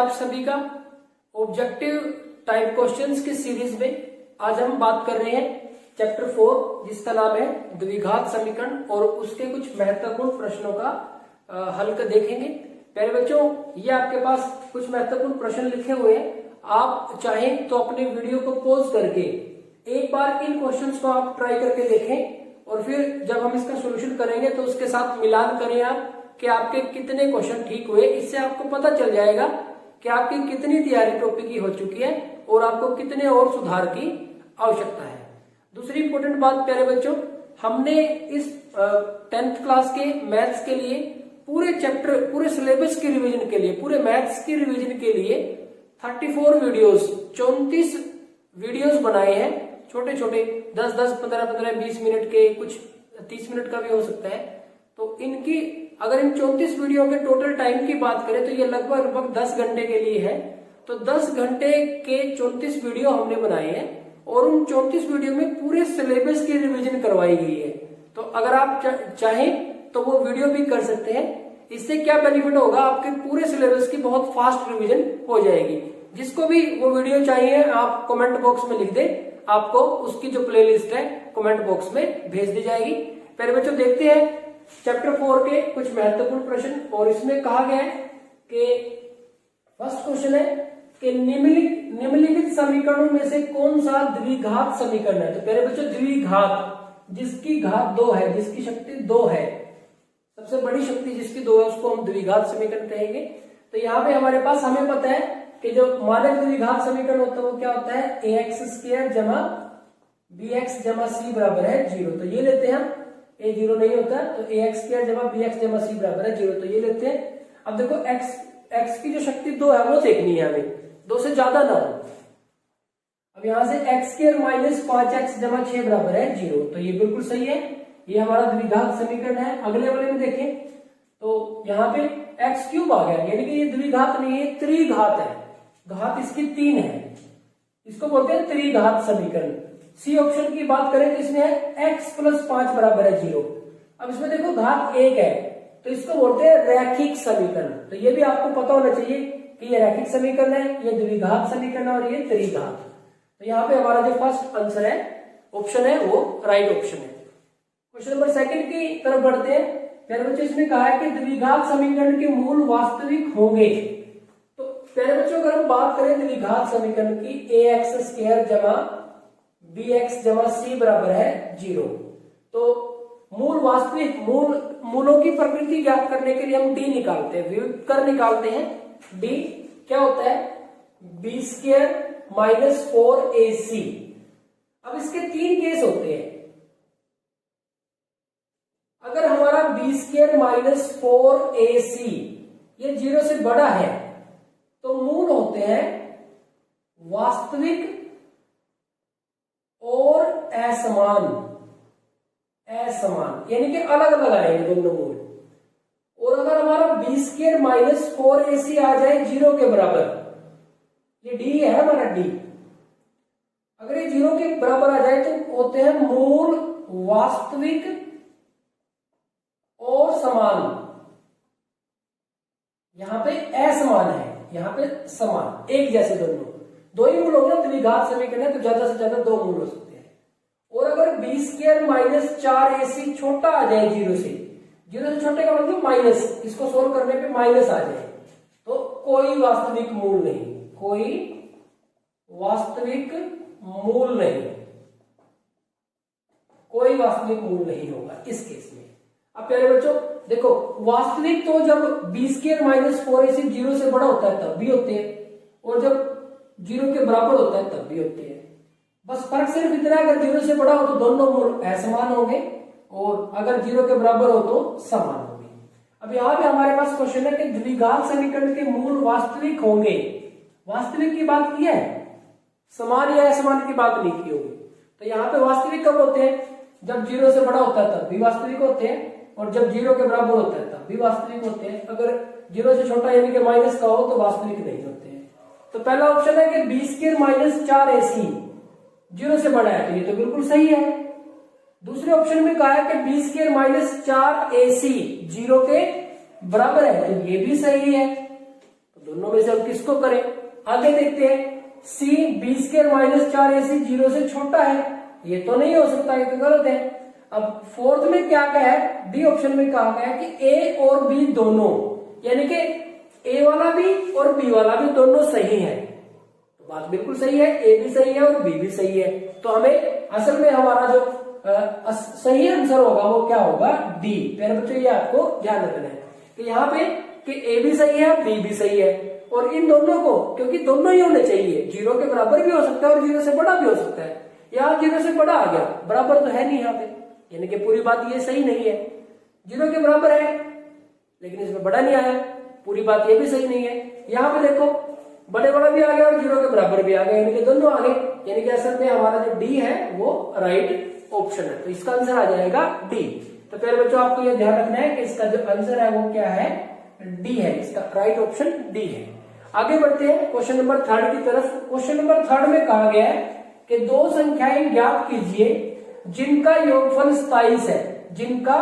आप सभी का ऑब्जेक्टिव टाइप क्वेश्चंस की सीरीज में। आज हम बात कर रहे हैं चैप्टर 4 जिसका नाम है द्विघात समीकरण और उसके कुछ महत्वपूर्ण प्रश्नों का हल कर देखेंगे। पहले बच्चों, ये आपके पास कुछ महत्वपूर्ण प्रश्न लिखे हुए हैं। आप चाहें तो अपने वीडियो को पॉज करके एक बार इन क्वेश्चंस को आप ट्राई करके देखें और फिर जब हम इसका सोल्यूशन करेंगे तो उसके साथ मिलान करें आप कि आपके कितने क्वेश्चन ठीक हुए। इससे आपको पता चल जाएगा कि आपकी कितनी तैयारी टॉपिक की हो चुकी है और आपको कितने और सुधार की आवश्यकता है। दूसरी इंपॉर्टेंट बात प्यारे बच्चों, हमने इस 10th क्लास के मैथ्स के लिए पूरे चैप्टर, पूरे सिलेबस की रिवीजन के लिए, पूरे मैथ्स की रिवीजन के लिए 34 वीडियोस, 34 वीडियोस बनाए हैं। छोटे छोटे 10-10, 15-15, 20 मिनट के, कुछ 30 मिनट का भी हो सकता है। तो इनकी अगर इन 34 वीडियो के टोटल टाइम की बात करें तो ये लगभग 10 घंटे के लिए है। तो 10 घंटे के 34 वीडियो हमने बनाए हैं और उन 34 वीडियो में पूरे सिलेबस की रिवीजन करवाई गई है। तो अगर आप चाहें तो वो वीडियो भी कर सकते हैं। इससे क्या बेनिफिट होगा, आपके पूरे सिलेबस की बहुत फास्ट रिवीजन हो जाएगी। जिसको भी वो वीडियो चाहिए आप कमेंट बॉक्स में लिख दे, आपको उसकी जो प्लेलिस्ट है कमेंट बॉक्स में भेज दी जाएगी। पहले बच्चों देखते हैं चैप्टर 4 के कुछ महत्वपूर्ण प्रश्न। और इसमें कहा गया है कि फर्स्ट क्वेश्चन है कि निम्नलिखित समीकरणों में से कौन सा द्विघात समीकरण है। तो पहले बच्चों, द्विघात जिसकी घात 2 है, जिसकी शक्ति 2 है, सबसे बड़ी शक्ति जिसकी 2 है उसको हम द्विघात समीकरण कहेंगे। तो यहाँ पे हमारे पास, हमें पता है कि जो मानक द्विघात समीकरण होता है वो क्या होता है, ax² जमा bx जमा c बराबर है 0। तो ये लेते हैं हम, a 0 नहीं होता तो ax² जमा bx जमा c बराबर है 0। तो ये लेते हैं। अब देखो x की जो शक्ति 2 है वो देखनी है हमें, 2 से ज्यादा ना हो। अब यहां से x² माइनस 5x जमा 6 बराबर है 0। तो ये बिल्कुल सही है, ये हमारा द्विघात समीकरण है। अगले वाले में देखें तो यहाँ पे x³ आ गया, यानी कि ये द्विघात नहीं है, त्रिघात है। घात इसकी 3 है, इसको बोलते हैं त्रिघात समीकरण। सी ऑप्शन की बात करें तो इसमें है x + 5 बराबर है 0। अब इसमें देखो घात 1 है तो इसको बोलते हैं रैखिक समीकरण। तो ये भी आपको पता होना चाहिए कि ये रैखिक समीकरण है, ये द्विघात समीकरण है और ये त्रिघात। तो यहाँ पे हमारा जो फर्स्ट आंसर है, ऑप्शन है, वो राइट ऑप्शन है। क्वेश्चन नंबर 2 की तरफ बढ़ते हैं। पहले बच्चों इसमें कहा है कि द्विघात समीकरण के मूल वास्तविक होंगे। तो पहले बच्चों अगर हम बात करें द्विघात समीकरण की, ax² जमा bx जमा c बराबर है 0। तो मूल वास्तविक मूलों की प्रकृति ज्ञात करने के लिए हम d निकालते हैं, व्युत्कर निकालते हैं। d क्या होता है, b² माइनस 4ac। अब इसके 3 केस होते हैं। अगर हमारा b² माइनस 4ac ये 0 से बड़ा है तो मूल होते हैं वास्तविक और असमान, यानी कि अलग अलग आएंगे दोनों मूल। और अगर हमारा b² माइनस 4ac आ जाए 0 के बराबर, ये d है हमारा d, अगर ये 0 के बराबर आ जाए तो होते हैं मूल वास्तविक और समान। यहां पे असमान है, यहां पे समान, एक जैसे दो ही मूल होंगे। द्विघात समीकरण है तो ज्यादा से ज्यादा 2 मूल हो सकते हैं। और अगर b² माइनस 4ac छोटा आ जाए 0 से छोटे का मतलब माइनस, इसको सोल्व करने पे माइनस आ जाए तो कोई वास्तविक मूल नहीं, कोई वास्तविक मूल नहीं, कोई वास्तविक मूल नहीं होगा इस केस में। अब प्यारे बच्चों देखो, वास्तविक तो जब b² माइनस 4ac 0 से बड़ा होता है तब भी होते हैं, और जब 0 के बराबर होता है तब भी होते हैं। बस फर्क सिर्फ इतना है, अगर 0 से बड़ा हो तो दोनों मूल असमान होंगे और अगर 0 के बराबर हो तो समान होंगे। अब यहाँ पे हमारे पास क्वेश्चन है कि द्विघात समीकरण के मूल वास्तविक होंगे। वास्तविक की बात की है, समान या असमान की बात नहीं की होगी। तो यहाँ पे वास्तविक कब होते हैं, जब 0 से बड़ा होता है तब भी वास्तविक होते हैं, और जब 0 के बराबर होता है तब भी वास्तविक होते हैं। अगर 0 से छोटा यानी कि माइनस का हो तो वास्तविक नहीं होते हैं। तो पहला ऑप्शन है कि b² माइनस 4ac 0 से बड़ा है, तो ये तो बिल्कुल सही है। दूसरे ऑप्शन में कहा है कि b² माइनस 4ac 0 के बराबर है, तो ये भी सही है। तो दोनों में से अब किसको करें, आगे देखते हैं। c b² - 4ac 0 से छोटा है, ये तो नहीं हो सकता, ये तो गलत है। अब फोर्थ में क्या कहा है, डी ऑप्शन में कहा गया है कि ए और बी दोनों, यानी कि ए वाला भी और बी वाला भी दोनों सही है। तो बात बिल्कुल सही है, ए भी सही है और बी भी सही है। तो हमें असल में हमारा जो सही आंसर होगा वो क्या होगा, डी। प्यारे बच्चों ये आपको ध्यान रखना है कि यहाँ पे कि ए भी सही है बी भी सही है, और इन दोनों को, क्योंकि दोनों ही होने चाहिए, 0 के बराबर भी हो सकता है और 0 से बड़ा भी हो सकता है। यहाँ 0 से बड़ा आ गया, बराबर तो है नहीं यहाँ पे, यानी कि पूरी बात ये सही नहीं है। 0 के बराबर है लेकिन इसमें बड़ा नहीं आया, पूरी बात ये भी सही नहीं है। यहाँ पे देखो बड़े वाला भी आ गया और 0 के बराबर भी आ गया, यानी कि दोनों आ गए, यानी कि असल में हमारा जो डी है वो राइट ऑप्शन है। तो इसका आंसर आ जाएगा डी। तो प्यारे बच्चों आपको ये ध्यान रखना है कि इसका जो आंसर है वो क्या है, डी है, इसका राइट ऑप्शन डी है। आगे बढ़ते हैं क्वेश्चन नंबर 3 की तरफ। क्वेश्चन नंबर 3 में कहा गया है कि दो संख्याएं ज्ञात कीजिए जिनका योगफल 27 है, जिनका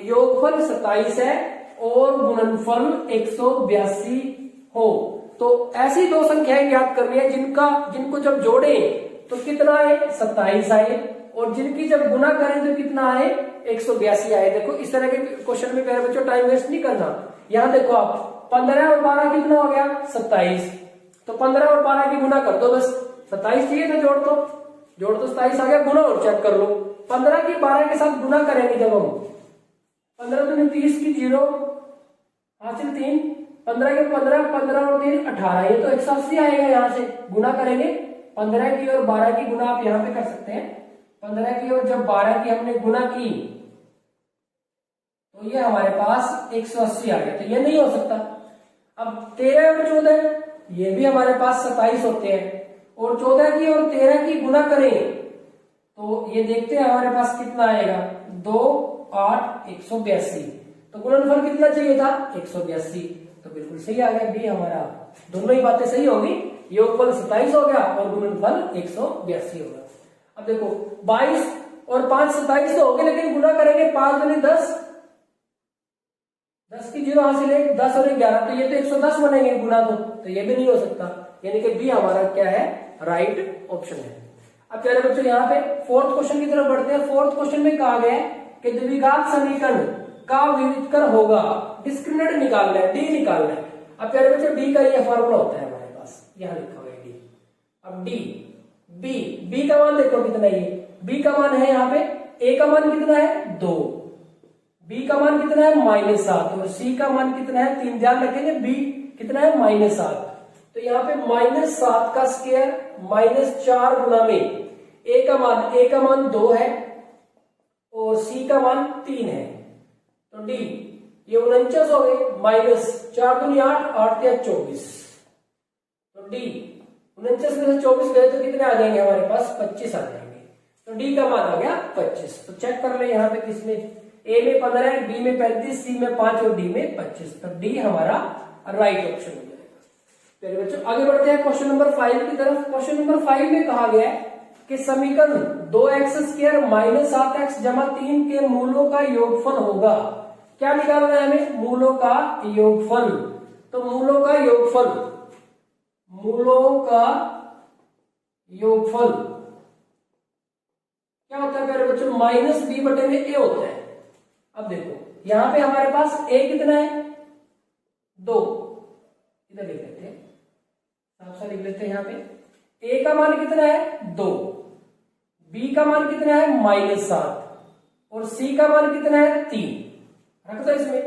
योगफल 27 है और गुणनफल 182 हो। तो ऐसी दो संख्याएं ज्ञात करनी है जिनको जब जोड़े तो कितना आए, 27 आए, और जिनकी जब गुना करें तो कितना आए, 182 आए। देखो इस तरह के क्वेश्चन में प्यारे बच्चों टाइम वेस्ट नहीं करना। यहाँ देखो आप 15 और 12 कितना हो गया, 27। तो 15 और 12 की गुना कर दो, बस 27 चाहिए था, जोड़ तो 27 आ गया, गुना और चेक कर लो। 15 की 12 के साथ गुना करेंगे जब हम, 15 दूनी 30 की 0 हासिल 3, 15 के 15, 15 और 3 18, ये तो 180 आएगा। यहाँ से गुना करेंगे, 15 की और 12 की गुना आप यहाँ पे कर सकते हैं। 15 की और जब 12 की हमने गुना की तो ये हमारे पास 180 आ गया, तो ये नहीं हो सकता। अब 13 और 14 ये भी हमारे पास 27 होते हैं, और 14 की और 13 की गुना करें तो ये देखते हैं हमारे पास कितना आएगा, 2 8 182। तो गुणनफल कितना चाहिए था, 182। तो बिल्कुल सही आ गया बी हमारा, दोनों ही बातें सही होगी, योगफल 27 हो गया और गुणनफल 182 होगा। अब देखो 22 और 5 27 तो हो गए, लेकिन गुना करेंगे 5 दूनी 10, 10 की 0 हासिल है, 10 और 11, तो ये तो 110 बनेंगे गुना तो ये भी नहीं हो सकता, यानी कि बी हमारा क्या है, राइट ऑप्शन है। अब प्यारे बच्चों यहाँ पे फोर्थ क्वेश्चन की तरफ बढ़ते हैं। फोर्थ क्वेश्चन में कहा गया है कि द्विघात समीकरण का विविधकर होगा, डिस्क्रिमिनेंट निकालना है, डी निकालना है। अब प्यारे बच्चों डी का ये फॉर्मूला होता है हमारे पास, यहाँ लिखा हुआ है डी। अब डी बी का मान देखो कितना है, बी का मान है यहाँ पे, ए का मान कितना है 2, बी का मान कितना है -7, और सी का मान कितना है 3। ध्यान रखेंगे बी कितना है -7, तो यहाँ पे -7 का स्क्वायर -4 गुना में ए का मान 2 है और सी का मान 3 है, तो डी ये 49 हो गए, -4 दूनी 8, 8 या 24, तो डी 49 में से 24 गए तो कितने आ जाएंगे हमारे पास, 25 आ जाएंगे। तो डी का मान आ गया 25। तो चेक कर ले यहाँ पे किसमें, ए में 15, बी में 35, सी में 5 और डी में 25। तो डी हमारा राइट ऑप्शन हो जाएगा। चलिए बच्चों आगे बढ़ते हैं क्वेश्चन नंबर 5 की तरफ। क्वेश्चन नंबर 5 में कहा गया है कि समीकरण 2x² - 7x = 3 के मूलों का योगफल होगा। क्या निकालना है हमें, मूलों का योगफल। तो मूलों का योगफल क्या होता है प्यारे बच्चों, -b/a होता है। अब देखो यहां पे हमारे पास a कितना है 2, इधर लिख लेते हैं, साफ साफ लिख लेते हैं। यहाँ पे a का मान कितना है 2, b का मान कितना है -7 और c का मान कितना है 3। रख दो इसमें,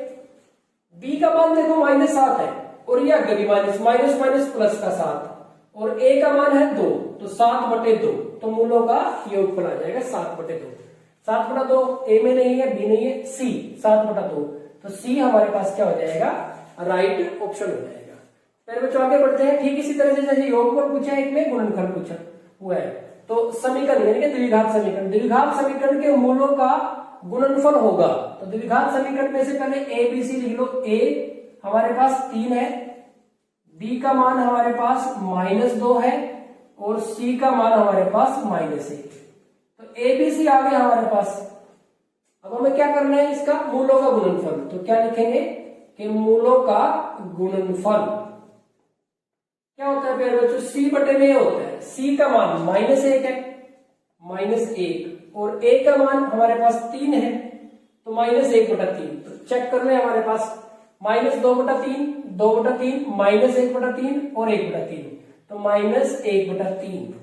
b का मान देखो -7 है और ये आगे भी माइनस प्लस का 7, और a का मान है 2, तो 7/2, तो मूलों का योगफल आ जाएगा 7/2। 7/2 ए में नहीं है, बी नहीं है, सी 7/2, तो सी हमारे पास क्या हो जाएगा, राइट ऑप्शन हो जाएगा। पहले बच्चों आगे बढ़ते हैं। ठीक इसी तरह से जैसे योगफल पूछा है, एक में गुणनफल पूछा हुआ है, तो समीकरण यानी कि द्विघात समीकरण के मूलों का गुणनफल होगा। तो द्विघात समीकरण में से पहले ए बी सी लिख लो। ए हमारे पास 3 है, बी का मान हमारे पास -2 है और सी का मान हमारे पास -1। तो ए बी सी आ गया हमारे पास। अब हमें क्या करना है, इसका मूलों का गुणनफल। तो क्या लिखेंगे कि मूलों का गुणनफल क्या होता है प्यारे बच्चों, सी बटे में होता है, सी का मान -1 है, -1, और ए का मान हमारे पास 3 है, तो -1/3। तो चेक कर ले हमारे पास -2/3, 2/3, -1/3 और 1/3, तो -1/3।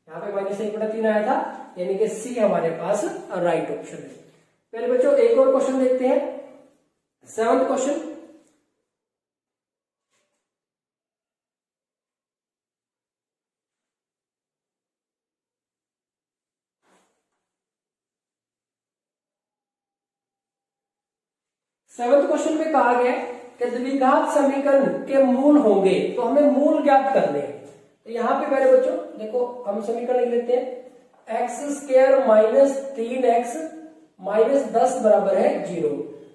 यहाँ पे -1/3 आया था, यानी कि सी हमारे पास राइट ऑप्शन है। पहले बच्चों एक और क्वेश्चन देखते हैं, 7th क्वेश्चन। सेवंथ क्वेश्चन में कहा गया कि द्विघात समीकरण के मूल होंगे, तो हमें मूल ज्ञात करने हैं। तो यहाँ पे पहले बच्चों देखो हम समीकरण लिख लेते हैं, x² - 3x - 10 बराबर है 0।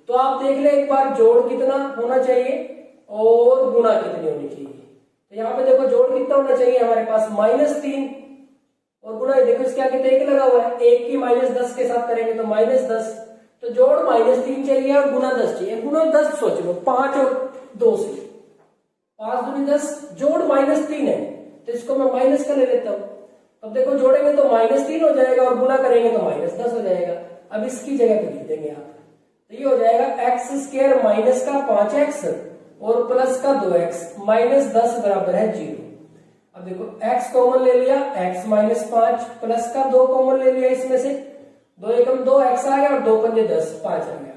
तो आप देख ले एक बार, जोड़ कितना होना चाहिए और गुणा कितनी होनी चाहिए। तो यहाँ पे देखो जोड़ कितना होना चाहिए हमारे पास -3, और गुणा देखो इसके आगे तो 1 लगा हुआ है, 1 की -10 के साथ करेंगे तो -10, तो जोड़ -3 चाहिए और गुणा 10 चाहिए। गुणा 10 सोच लो, 5 और 2 से, 5 दूनी 10, जोड़ -3 है, तो इसको मैं माइनस का ले लेता हूं। अब देखो जोड़ेंगे तो -3 हो जाएगा और गुणा करेंगे तो -10 हो जाएगा। अब इसकी जगह पे लिख देंगे आप, तो ये हो जाएगा x² माइनस का 5x और प्लस का 2x -10 बराबर है 0। अब देखो x कॉमन ले लिया, x -5 प्लस का 2 कॉमन ले लिया, इसमें से 2 एकम 2, x आ गया और 2 पंजे 10, 5 आ गया।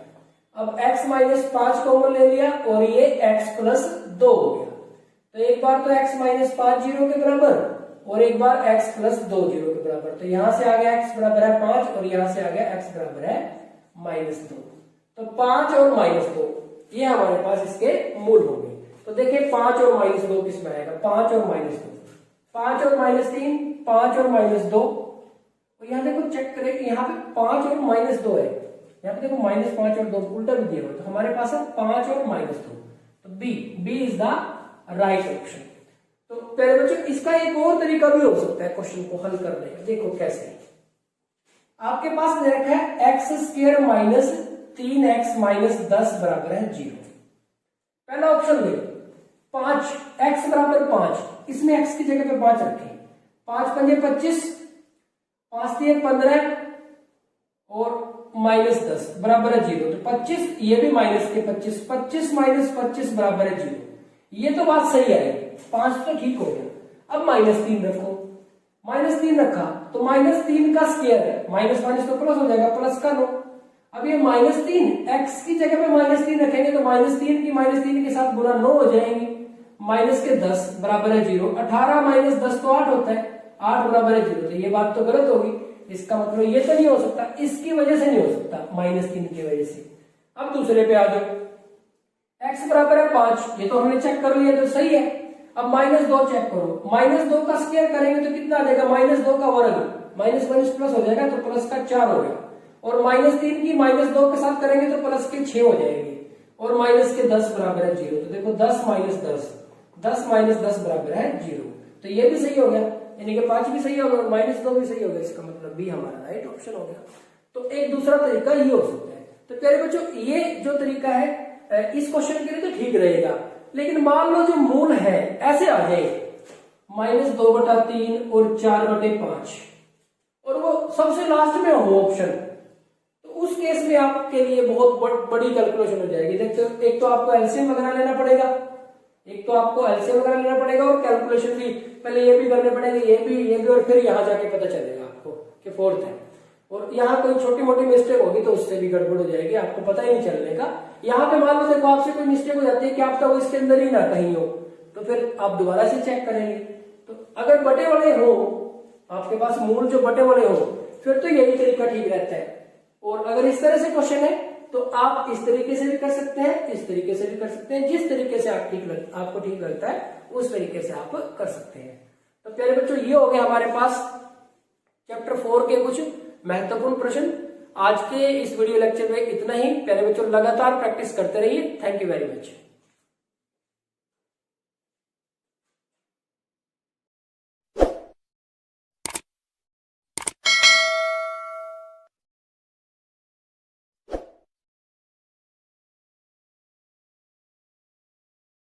अब x -5 कॉमन ले लिया और ये x + 2 हो गया। तो एक बार तो x -5 0 के बराबर और एक बार x + 2 0 के बराबर। तो यहां से आ गया x बराबर है 5 और यहां से आ गया x बराबर है -2। तो 5 और -2 ये हमारे पास इसके मूल होंगे। तो देखिए 5 और -2 किस में आएगा, 5 और -2, 5 और -3, 5 और -2। और यहाँ देखो चेक करें कि यहाँ पे 5 और -2 है, यहाँ पे देखो -5 और 2 उल्टा भी दिया हुआ, तो हमारे पास है 5 और -2। तो B is the right option. तो पहले बच्चों इसका एक और तरीका भी हो सकता है क्वेश्चन को हल करने का, देखो कैसे। आपके पास दे रखा है x² - 3x - 10 बराबर है 0। पहला ऑप्शन ले 5, x बराबर 5, इसमें x की जगह पे 5 रखें, 5 पंजे 25, 5 3 15 और -10 बराबर है 0। तो 25, ये भी माइनस के 25, 25 - 25 बराबर है 0। ये तो बात सही है, 5 तो ठीक हो गया। अब -3 रखो, -3 रखा तो -3 का स्क्वायर है, माइनस तो प्लस हो जाएगा, प्लस का 9। अब ये -3 x की जगह पे -3 रखेंगे तो -3 के साथ गुणा 9 हो जाएंगे, माइनस के 10 बराबर है 0। 18 - 10 तो 8 होता है, 8 बराबर है 0। तो ये बात तो गलत होगी, इसका मतलब ये तो नहीं हो सकता, इसकी वजह से नहीं हो सकता, -3 की वजह से। अब दूसरे पे आ जाओ, x बराबर है 5, ये तो हमने चेक कर लिया तो सही है। अब -2 चेक करो, -2 का स्क्वायर करेंगे तो कितना आ जाएगा, -2 का वर्ग, माइनस प्लस हो जाएगा तो प्लस का 4 हो गया, और -3 की -2 के साथ करेंगे तो प्लस के 6 हो जाएंगे, और माइनस के 10 बराबर है 0। तो देखो 10 - 10, 10 - 10 बराबर है 0। तो ये भी सही हो गया, यानी कि 5 भी सही हो गया और -2 भी सही हो गया, इसका मतलब बी हमारा राइट ऑप्शन हो गया। तो एक दूसरा तरीका ये हो सकता है। तो प्यारे बच्चों ये जो तरीका है इस क्वेश्चन के लिए तो ठीक रहेगा, लेकिन मान लो जो मूल है ऐसे आ जाए -2/3 और 4/5 और वो सबसे लास्ट में हो ऑप्शन, तो उस केस में आपके लिए बहुत बड़ी कैलकुलेशन हो जाएगी। देखते हो, एक तो आपको एलसीएम वगैरह लेना पड़ेगा, और कैलकुलेशन भी पहले ये भी करने पड़ेंगे, ये भी और फिर यहाँ जाके पता चलेगा आपको कि 4th है। और यहाँ कोई छोटी मोटी मिस्टेक होगी तो उससे भी गड़बड़ हो जाएगी, आपको पता ही नहीं चलने का। यहाँ पे मान लो देखो आपसे कोई मिस्टेक हो जाती है कि आपका वो इसके अंदर ही ना कहीं हो, तो फिर आप दोबारा से चेक करेंगे। तो अगर बटे वाले हो आपके पास, मूल जो बटे वाले हो, फिर तो यही तरीका ठीक रहता है। और अगर इस तरह से क्वेश्चन है तो आप इस तरीके से भी कर सकते हैं, इस तरीके से भी कर सकते हैं, जिस तरीके से आपको ठीक लगता है उस तरीके से आप कर सकते हैं। तो प्यारे बच्चों ये हो गया हमारे पास चैप्टर 4 के कुछ महत्वपूर्ण प्रश्न। आज के इस वीडियो लेक्चर में इतना ही। प्यारे बच्चों लगातार प्रैक्टिस करते रहिए। Thank you very much.